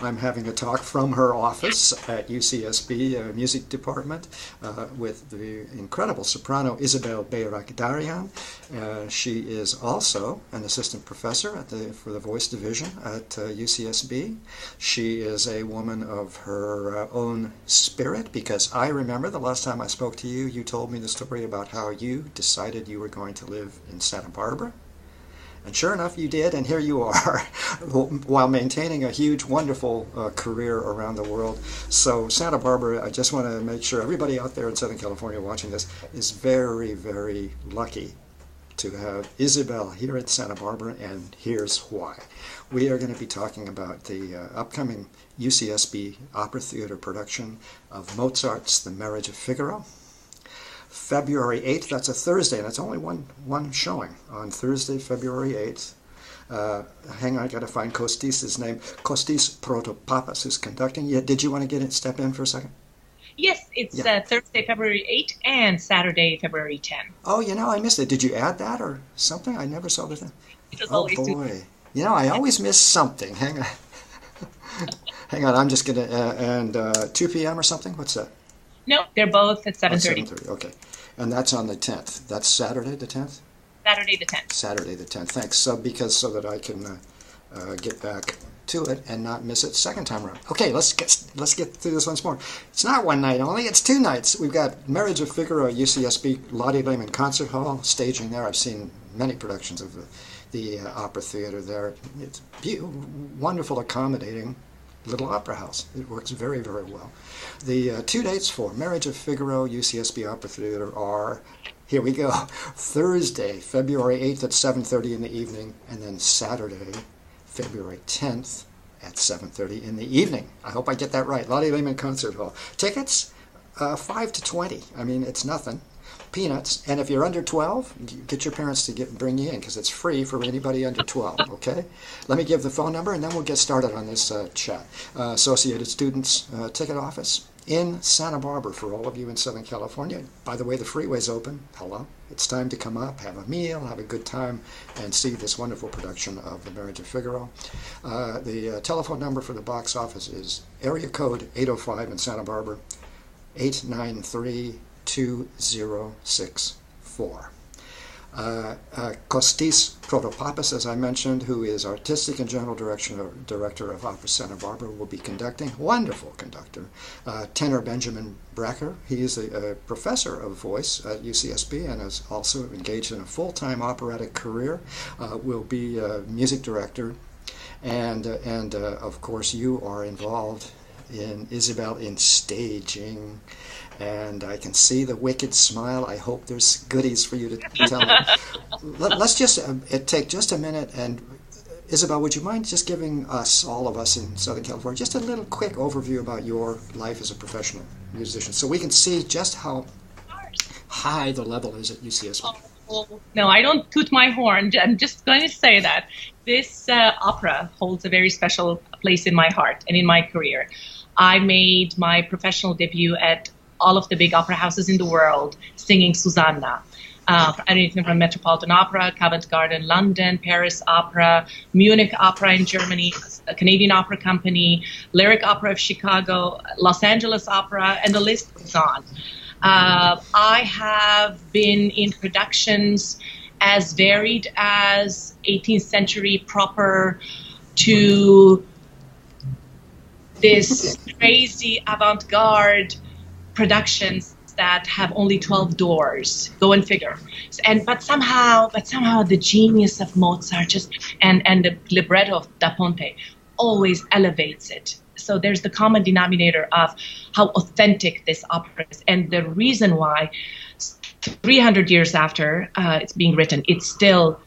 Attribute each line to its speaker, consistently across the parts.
Speaker 1: I'm having a talk from her office at UCSB Music Department with the incredible soprano Isabel Bayrakdarian. She is also an assistant professor for the voice division at UCSB. She is a woman of her own spirit, because I remember the last time I spoke to you, you told me the story about how you decided you were going to live in Santa Barbara. And sure enough, you did, and here you are, while maintaining a huge, wonderful career around the world. So Santa Barbara, I just want to make sure everybody out there in Southern California watching this is very, very lucky to have Isabel here at Santa Barbara, and here's why. We are going to be talking about the upcoming UCSB Opera Theatre production of Mozart's The Marriage of Figaro. February 8th, that's a Thursday, and it's only one showing on Thursday, February 8th. Hang on, I got to find Kostis' name. Kostis Protopapas is conducting. Yeah, did you want to step in for a second?
Speaker 2: Yes, it's Thursday, February 8th and Saturday, February 10.
Speaker 1: Oh, I missed it. Did you add that or something? I never saw the thing.
Speaker 2: Oh,
Speaker 1: boy. I always miss something. Hang on. Hang on, I'm just going to, and 2 p.m. or something? What's that?
Speaker 2: No, they're both at 7:30.
Speaker 1: 7:30, okay. And that's on the 10th. That's Saturday the 10th?
Speaker 2: Saturday the 10th.
Speaker 1: Saturday the 10th. Thanks. So that I can get back to it and not miss it second time around. Okay, let's get through this once more. It's not one night only, it's 2 nights. We've got Marriage of Figaro at UCSB Lottie Lehman Concert Hall, staging there. I've seen many productions of the Opera Theatre there. It's wonderful, accommodating little opera house. It works very, very well. The 2 dates for Marriage of Figaro, UCSB Opera Theatre are, here we go, Thursday, February 8th at 7:30 in the evening, and then Saturday, February 10th at 7:30 in the evening. I hope I get that right. Lottie Lehman Concert Hall. Tickets, 5 to 20. I mean, it's nothing. Peanuts. And if you're under 12, get your parents to bring you in, because it's free for anybody under 12, okay? Let me give the phone number, and then we'll get started on this chat. Associated Students Ticket Office in Santa Barbara for all of you in Southern California. By the way, the freeway's open. Hello. It's time to come up, have a meal, have a good time, and see this wonderful production of The Marriage of Figaro. The telephone number for the box office is area code 805 in Santa Barbara, 893-2064. Kostis Protopapas, as I mentioned, who is Artistic and General Director of Opera Santa Barbara, will be conducting. Wonderful conductor. Tenor Benjamin Bracker, he is a professor of voice at UCSB and is also engaged in a full-time operatic career, will be music director. And of course, you are involved in Isabel in staging, and I can see the wicked smile. I hope there's goodies for you to tell me. Let's just take just a minute, and Isabel, would you mind just giving us, all of us in Southern California, just a little quick overview about your life as a professional musician, so we can see just how high the level is at UCSB.
Speaker 2: No, I don't toot my horn. I'm just going to say that this opera holds a very special place in my heart and in my career. I made my professional debut at all of the big opera houses in the world, singing Susanna. Anything from Metropolitan Opera, Covent Garden, London, Paris Opera, Munich Opera in Germany, a Canadian Opera Company, Lyric Opera of Chicago, Los Angeles Opera, and the list goes on. I have been in productions as varied as 18th century proper to this crazy avant-garde productions that have only 12 doors. Go and figure. But somehow the genius of Mozart and the libretto of Da Ponte always elevates it. So there's the common denominator of how authentic this opera is, and the reason why 300 years after it's being written, it's still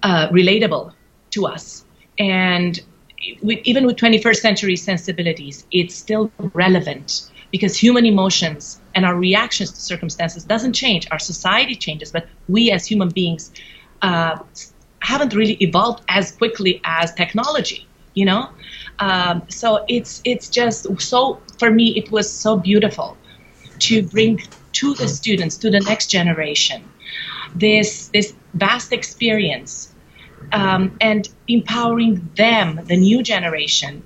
Speaker 2: relatable to us. And even with 21st century sensibilities, it's still relevant, because human emotions and our reactions to circumstances doesn't change. Our society changes, but we as human beings haven't really evolved as quickly as technology, you know? So it's just so, for me, it was so beautiful to bring to the students, to the next generation, this vast experience, and empowering them, the new generation,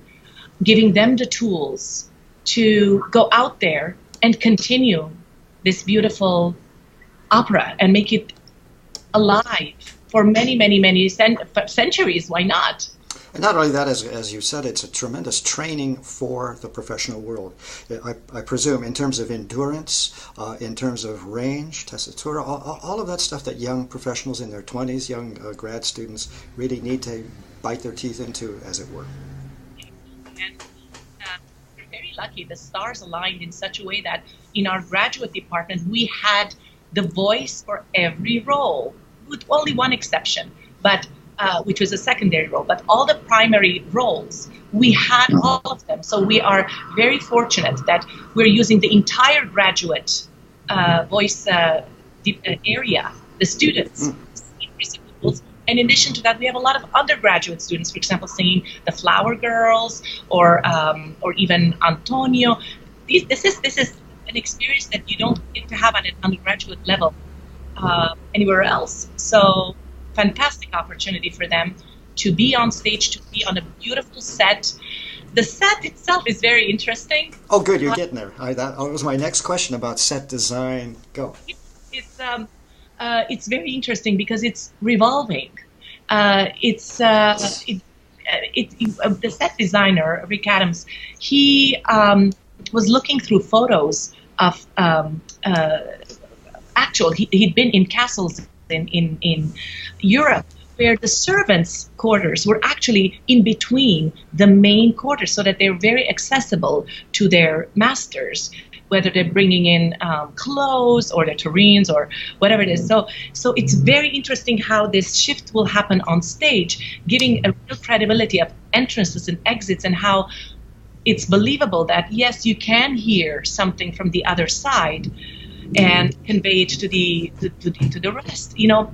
Speaker 2: giving them the tools to go out there and continue this beautiful opera and make it alive for many, many, many centuries. Why not?
Speaker 1: And not only that, as you said, it's a tremendous training for the professional world. I presume in terms of endurance, in terms of range, tessitura, all of that stuff that young professionals in their 20s, young grad students really need to bite their teeth into, as it were.
Speaker 2: And we're very lucky. The stars aligned in such a way that in our graduate department, we had the voice for every role, with only one exception, but which was a secondary role. But all the primary roles, we had all of them. So we are very fortunate that we're using the entire graduate voice area, the students. And in addition to that, we have a lot of undergraduate students, for example, singing the Flower Girls or even Antonio. This is an experience that you don't get to have at an undergraduate level anywhere else. So fantastic opportunity for them to be on stage, to be on a beautiful set. The set itself is very interesting.
Speaker 1: Oh, good, you're getting there. That was my next question about set design. Go.
Speaker 2: It's very interesting because it's revolving. The set designer, Rick Adams, he was looking through photos of he'd been in castles in Europe where the servants' quarters were actually in between the main quarters so that they're very accessible to their masters, whether they're bringing in clothes or their tureens or whatever it is. So it's very interesting how this shift will happen on stage, giving a real credibility of entrances and exits and how it's believable that, yes, you can hear something from the other side and convey it to the rest, you know.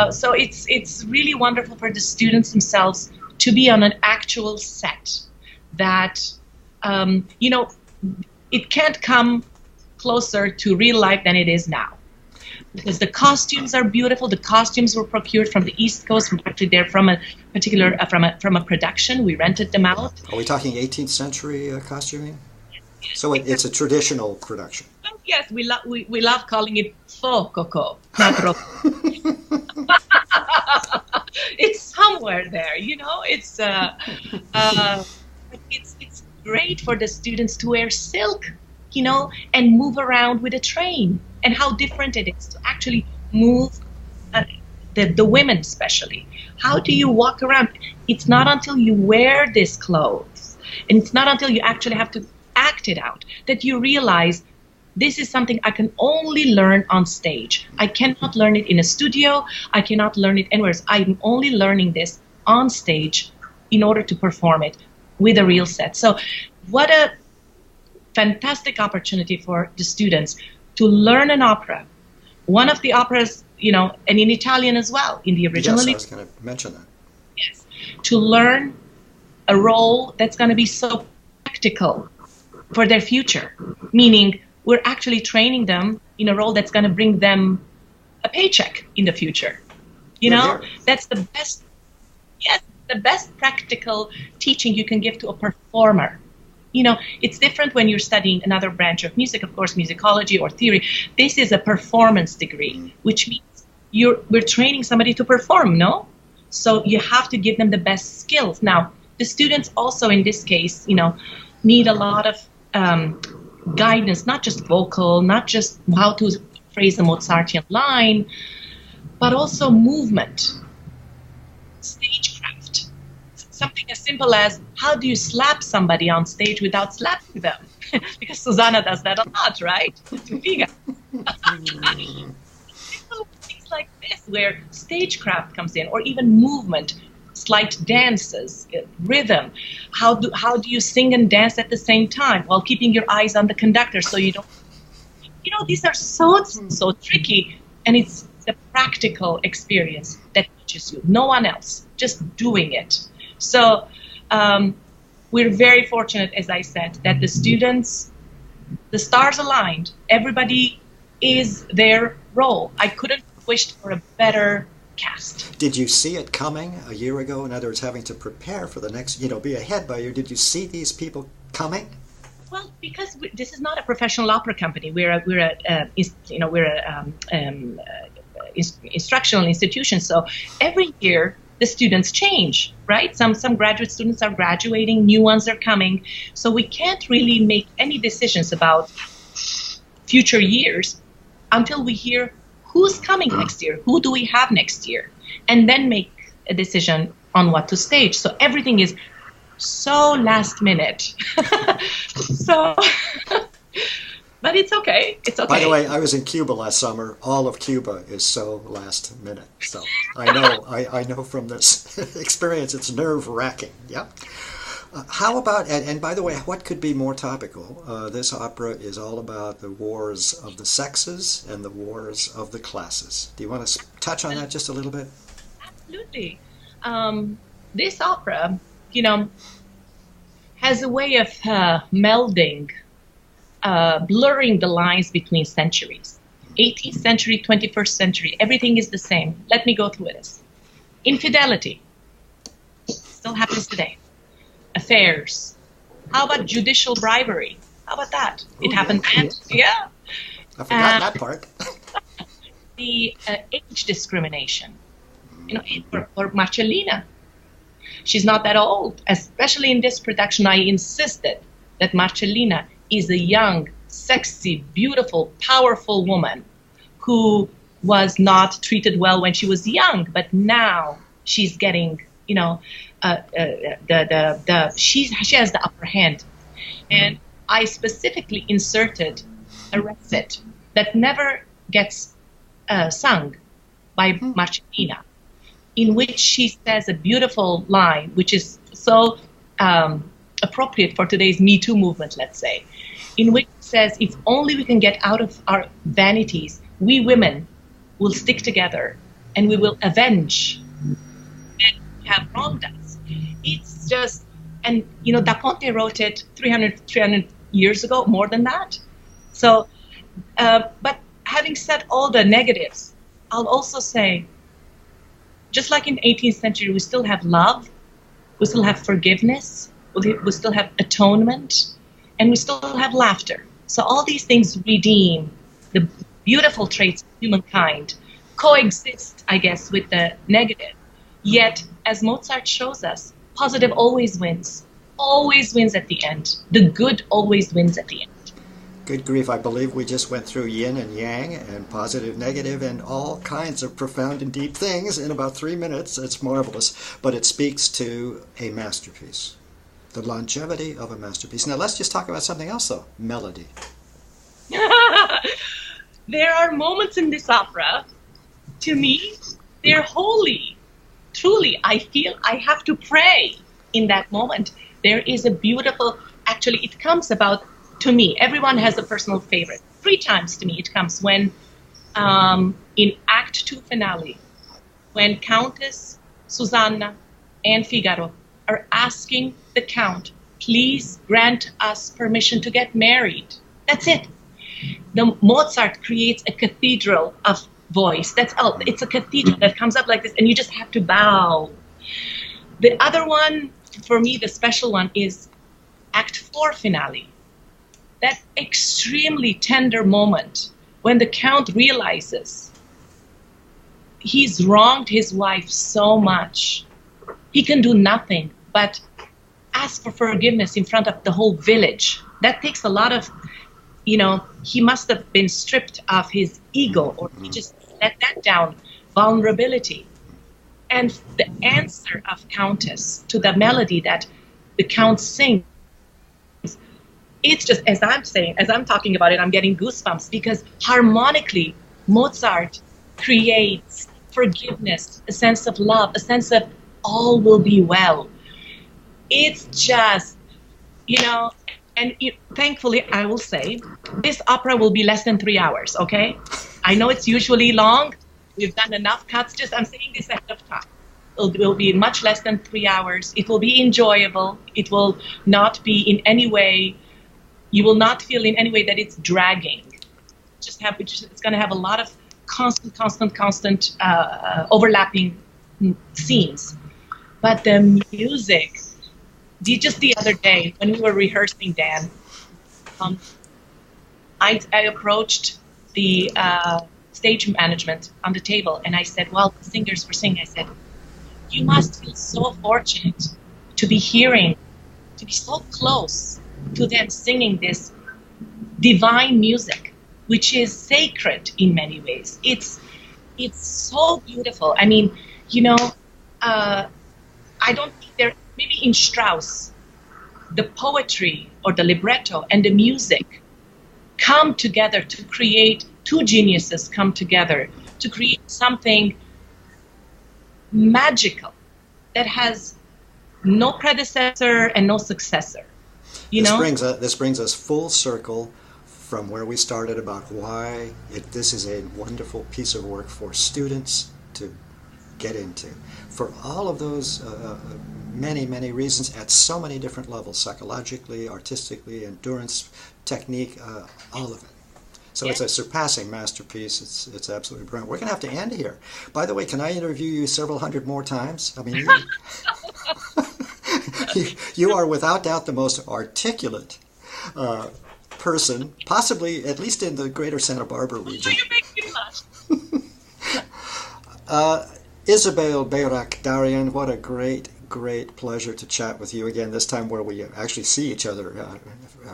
Speaker 2: So it's really wonderful for the students themselves to be on an actual set that, you know, it can't come closer to real life than it is now. Because the costumes are beautiful. The costumes were procured from the East Coast. Actually, they're from a particular from a production. We rented them out.
Speaker 1: Are we talking 18th century costuming? So it's a traditional production.
Speaker 2: Yes, we love calling it faux coco, not rococo. It's somewhere there, you know. It's great for the students to wear silk, you know, and move around with a train. And how different it is to actually move, the women especially. How do you walk around? It's not until you wear these clothes, and it's not until you actually have to act it out, that you realize this is something I can only learn on stage. I cannot learn it in a studio. I cannot learn it anywhere else. I'm only learning this on stage in order to perform it with a real set. So what a fantastic opportunity for the students to learn an opera. One of the operas, you know, and in Italian as well, in the original.
Speaker 1: Yes, I was going to mention that.
Speaker 2: Yes. To learn a role that's going to be so practical for their future, meaning we're actually training them in a role that's going to bring them a paycheck in the future. You know, that's the best, yes, the best practical teaching you can give to a performer. You know, it's different when you're studying another branch of music, of course, musicology or theory. This is a performance degree, which means we're training somebody to perform, no? So you have to give them the best skills. Now, the students also in this case, you know, need a lot of guidance, not just vocal, not just how to phrase a Mozartian line, but also movement, stagecraft. Something as simple as how do you slap somebody on stage without slapping them? Because Susanna does that a lot, right? To Figaro. Things like this, where stagecraft comes in, or even movement, slight dances, rhythm. How do you sing and dance at the same time while keeping your eyes on the conductor so you don't, you know, these are so tricky, and it's the practical experience that teaches you, no one else, just doing it. So we're very fortunate, as I said, that the students, the stars aligned, everybody is their role. I couldn't have wished for a better cast.
Speaker 1: Did you see it coming a year ago? In other words, having to prepare for the next, be ahead by a year. Did you see these people coming?
Speaker 2: Well, because this is not a professional opera company. We're a instructional institution. So every year the students change, right? Some graduate students are graduating, new ones are coming. So we can't really make any decisions about future years until we hear who's coming next year, who do we have next year, and then make a decision on what to stage. So everything is so last minute. So, but it's okay. It's okay.
Speaker 1: By the way, I was in Cuba last summer. All of Cuba is so last minute. So I know, I know from this experience, it's nerve-wracking. Yeah. How about, and by the way, what could be more topical? This opera is all about the wars of the sexes and the wars of the classes. Do you want to touch on that just a little bit?
Speaker 2: Absolutely. This opera, has a way of melding, blurring the lines between centuries. 18th century, 21st century, everything is the same. Let me go through this. Infidelity still happens today. Affairs. How about judicial bribery? How about that? It happened then. Yeah.
Speaker 1: I forgot that part.
Speaker 2: The age discrimination. For Marcellina. She's not that old. Especially in this production, I insisted that Marcellina is a young, sexy, beautiful, powerful woman who was not treated well when she was young, but now she's getting, she has the upper hand. And I specifically inserted a recit that never gets sung by Marcellina, in which she says a beautiful line, which is so appropriate for today's Me Too movement, let's say, in which it says, if only we can get out of our vanities, we women will stick together and we will avenge men who have wronged us. It's just, and Da Ponte wrote it 300 years ago, more than that. So, but having said all the negatives, I'll also say, just like in the 18th century, we still have love, we still have forgiveness, we still have atonement, and we still have laughter. So all these things redeem the beautiful traits of humankind, coexist, I guess, with the negative. Yet, as Mozart shows us, positive always wins at the end. The good always wins at the end.
Speaker 1: Good grief, I believe we just went through yin and yang and positive, negative, and all kinds of profound and deep things in about 3 minutes. It's marvelous, but it speaks to a masterpiece, the longevity of a masterpiece. Now let's just talk about something else, though, melody.
Speaker 2: There are moments in this opera, to me, they're holy. Truly, I feel I have to pray in that moment. There is a beautiful, actually, it comes about, to me, everyone has a personal favorite. 3 times to me it comes when, in Act 2 finale, when Countess, Susanna, and Figaro are asking the Count, please grant us permission to get married. That's it. The Mozart creates a cathedral of voice. It's a cathedral that comes up like this, and you just have to bow. The other one, for me, the special one, is Act 4 finale. That extremely tender moment when the Count realizes he's wronged his wife so much. He can do nothing but ask for forgiveness in front of the whole village. That takes a lot of, he must have been stripped of his ego, or he just let that down, vulnerability. And the answer of Countess to the melody that the Count sings, it's just, as I'm talking about it, I'm getting goosebumps, because harmonically, Mozart creates forgiveness, a sense of love, a sense of all will be well. It's just, and thankfully, I will say, this opera will be less than 3 hours, okay? I know it's usually long. We've done enough cuts. I'm saying this ahead of time. It will be much less than 3 hours. It will be enjoyable. It will not be in any way, you will not feel in any way that it's dragging. It's going to have a lot of constant overlapping scenes. But the music, just the other day when we were rehearsing, Dan, I approached the stage management on the table and I said, well, the singers were singing. I said, you must feel so fortunate to be so close to them singing this divine music, which is sacred in many ways. It's so beautiful. I mean, I don't think maybe in Strauss, the poetry or the libretto and the music come together to create, two geniuses come together to create something magical that has no predecessor and no successor.
Speaker 1: This brings us full circle from where we started about why this is a wonderful piece of work for students to get into. For all of those many, many reasons at so many different levels, psychologically, artistically, endurance, technique, all of it. So it's a surpassing masterpiece. It's absolutely brilliant. We're going to have to end here. By the way, can I interview you several hundred more times? I mean, you are without doubt the most articulate person, possibly at least in the greater Santa Barbara region.
Speaker 2: You make me blush.
Speaker 1: Isabel Bayrakdarian, what a great pleasure to chat with you again, this time where we actually see each other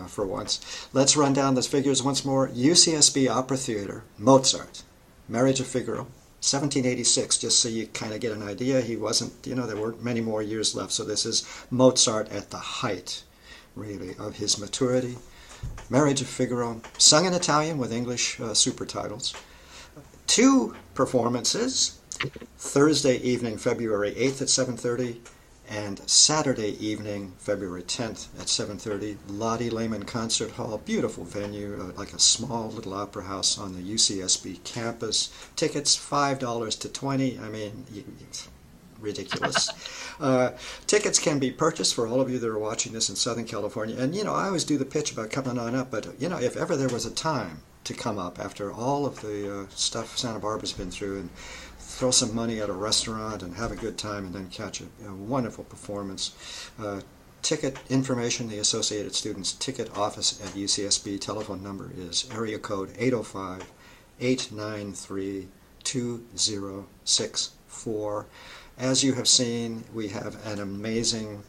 Speaker 1: for once. Let's run down those figures once more. UCSB Opera Theatre, Mozart, Marriage of Figaro, 1786, just so you kind of get an idea. He wasn't, there weren't many more years left, so this is Mozart at the height, really, of his maturity. Marriage of Figaro, sung in Italian with English super titles. 2 performances, Thursday evening, February 8th at 7:30, and Saturday evening, February 10th at 7:30, Lottie Lehman Concert Hall, beautiful venue, like a small little opera house on the UCSB campus. Tickets $5 to $20. I mean, ridiculous. Tickets can be purchased for all of you that are watching this in Southern California. And, I always do the pitch about coming on up, but, if ever there was a time to come up after all of the stuff Santa Barbara's been through and throw some money at a restaurant and have a good time and then catch a wonderful performance. Ticket information, the Associated Students Ticket Office at UCSB. Telephone number is area code 805-893-2064. As you have seen, we have an amazing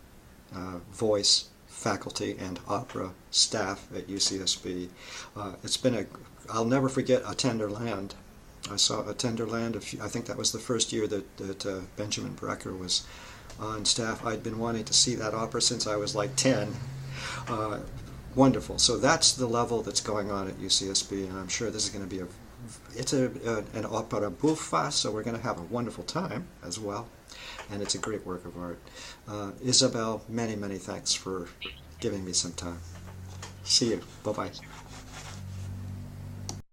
Speaker 1: voice faculty and opera staff at UCSB. It's been I'll never forget A Tender Land. I saw A Tender Land, I think that was the first year that Benjamin Brecker was on staff. I'd been wanting to see that opera since I was like 10. Wonderful. So that's the level that's going on at UCSB, and I'm sure this is going to be an opera buffa, so we're going to have a wonderful time as well, and it's a great work of art. Isabel, many, many thanks for giving me some time. See you. Bye-bye.